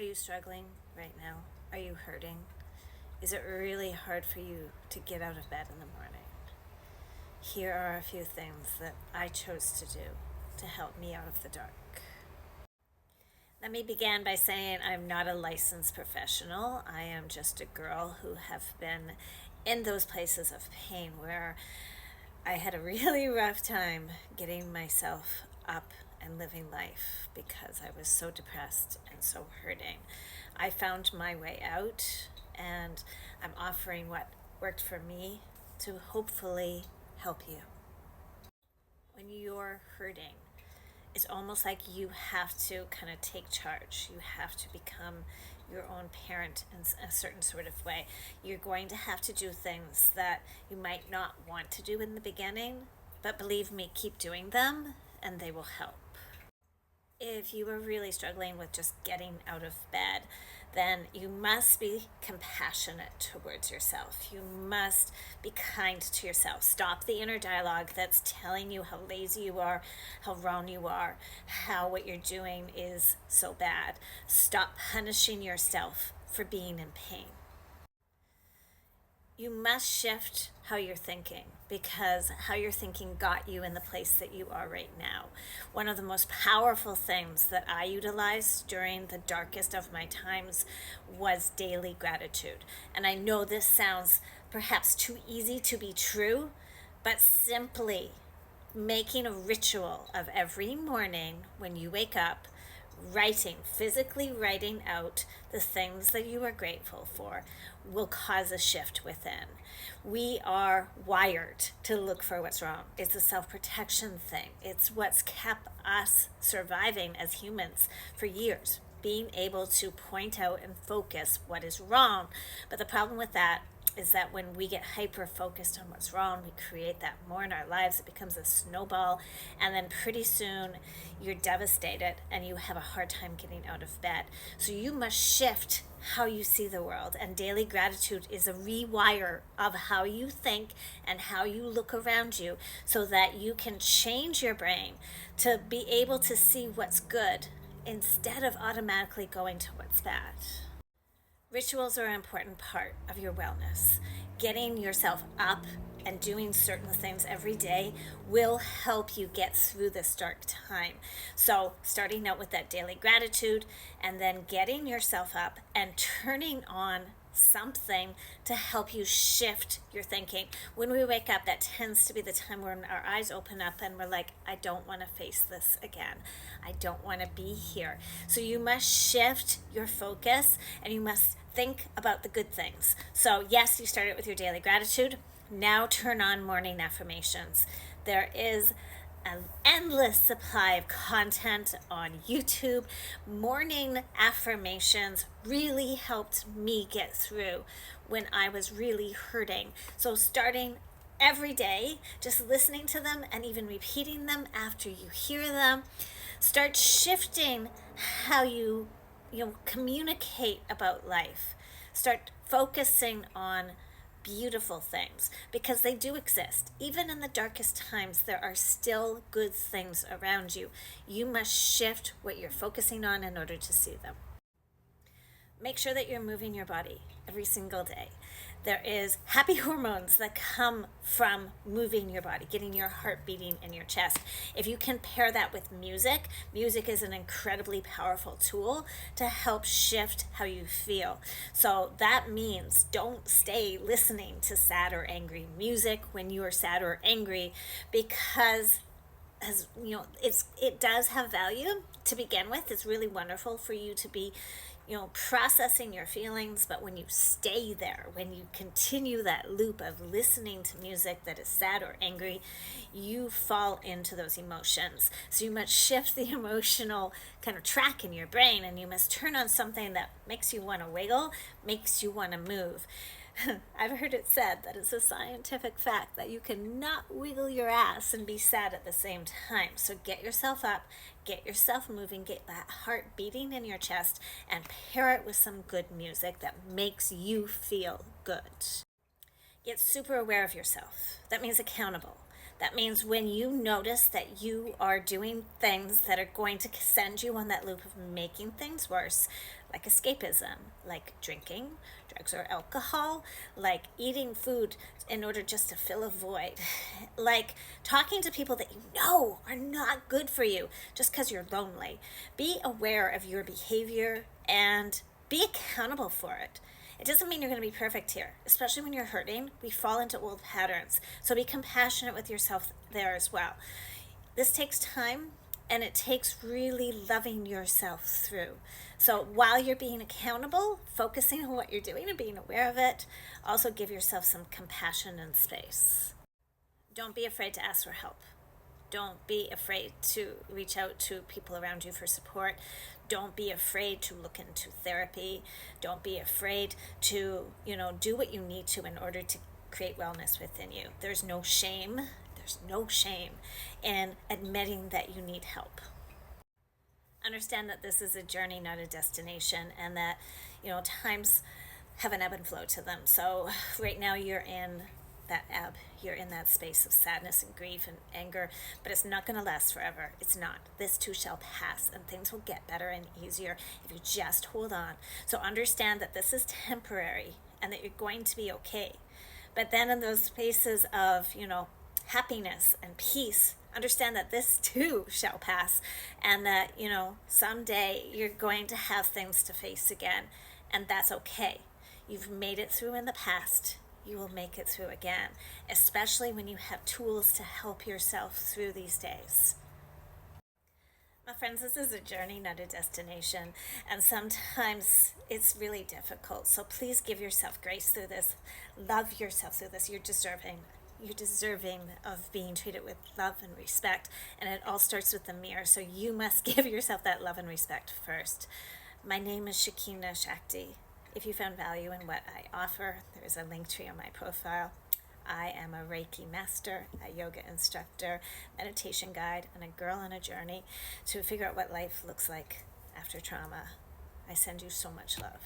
Are you struggling right now? Are you hurting? Is it really hard for you to get out of bed in the morning? Here are a few things that I chose to do to help me out of the dark. Let me begin by saying I'm not a licensed professional. I am just a girl who have been in those places of pain where I had a really rough time getting myself up and living life because I was so depressed and so hurting. I found my way out, and I'm offering what worked for me to hopefully help you. When you're hurting, it's almost like you have to kind of take charge. You have to become your own parent in a certain sort of way. You're going to have to do things that you might not want to do in the beginning, but believe me, keep doing them and they will help. If you are really struggling with just getting out of bed, then you must be compassionate towards yourself. You must be kind to yourself. Stop the inner dialogue that's telling you how lazy you are, how wrong you are, how what you're doing is so bad. Stop punishing yourself for being in pain. You must shift how you're thinking, because how you're thinking got you in the place that you are right now. One of the most powerful things that I utilized during the darkest of my times was daily gratitude. And I know this sounds perhaps too easy to be true, but simply making a ritual of every morning when you wake up, physically writing out the things that you are grateful for will cause a shift within. We are wired to look for what's wrong. It's a self-protection thing. It's what's kept us surviving as humans for years, being able to point out and focus what is wrong. But the problem with that is that when we get hyper focused on what's wrong, we create that more in our lives. It becomes a snowball, and then pretty soon you're devastated and you have a hard time getting out of bed. So you must shift how you see the world, and daily gratitude is a rewire of how you think and how you look around you, so that you can change your brain to be able to see what's good instead of automatically going to what's bad. Rituals are an important part of your wellness. Getting yourself up and doing certain things every day will help you get through this dark time. So, starting out with that daily gratitude, and then getting yourself up and turning on something to help you shift your thinking. When we wake up, that tends to be the time when our eyes open up and we're like, I don't want to face this again. I don't want to be here. So you must shift your focus, and you must think about the good things. So yes, you started with your daily gratitude. Now turn on morning affirmations. There is an endless supply of content on YouTube. Morning affirmations really helped me get through when I was really hurting. So starting every day, just listening to them and even repeating them after you hear them, start shifting how you communicate about life. Start focusing on beautiful things, because they do exist. Even in the darkest times, there are still good things around you. You must shift what you're focusing on in order to see them. Make sure that you're moving your body every single day. There is happy hormones that come from moving your body, getting your heart beating in your chest. If you can pair that with music, music is an incredibly powerful tool to help shift how you feel. So that means don't stay listening to sad or angry music when you are sad or angry, because it does have value to begin with. It's really wonderful for you to be processing your feelings, but when you stay there, when you continue that loop of listening to music that is sad or angry, you fall into those emotions. So you must shift the emotional kind of track in your brain, and you must turn on something that makes you want to wiggle, makes you want to move. I've heard it said that it's a scientific fact that you cannot wiggle your ass and be sad at the same time. So get yourself up, get yourself moving, get that heart beating in your chest, and pair it with some good music that makes you feel good. Get super aware of yourself. That means accountable. That means when you notice that you are doing things that are going to send you on that loop of making things worse, like escapism, like drinking, drugs or alcohol, like eating food in order just to fill a void, like talking to people that you know are not good for you just because you're lonely. Be aware of your behavior and be accountable for it. It doesn't mean you're going to be perfect here, especially when you're hurting. We fall into old patterns. So be compassionate with yourself there as well. This takes time and it takes really loving yourself through. So while you're being accountable, focusing on what you're doing and being aware of it, also give yourself some compassion and space. Don't be afraid to ask for help. Don't be afraid to reach out to people around you for support. Don't be afraid to look into therapy. Don't be afraid to, do what you need to in order to create wellness within you. There's no shame. There's no shame in admitting that you need help. Understand that this is a journey, not a destination, and that, times have an ebb and flow to them. So right now you're in that ebb. You're in that space of sadness and grief and anger, but it's not going to last forever. It's not. This too shall pass, and things will get better and easier if you just hold on. So understand that this is temporary and that you're going to be okay. But then in those spaces of, happiness and peace, understand that this too shall pass, and that, someday you're going to have things to face again, and that's okay. You've made it through in the past. You will make it through again, especially when you have tools to help yourself through these days. My friends, this is a journey, not a destination, and sometimes it's really difficult. So please give yourself grace through this. Love yourself through this. You're deserving. You're deserving of being treated with love and respect, and it all starts with the mirror. So you must give yourself that love and respect first. My name is Shakina Shakti. If you found value in what I offer, there is a link tree on my profile. I am a Reiki master, a yoga instructor, meditation guide, and a girl on a journey to figure out what life looks like after trauma. I send you so much love.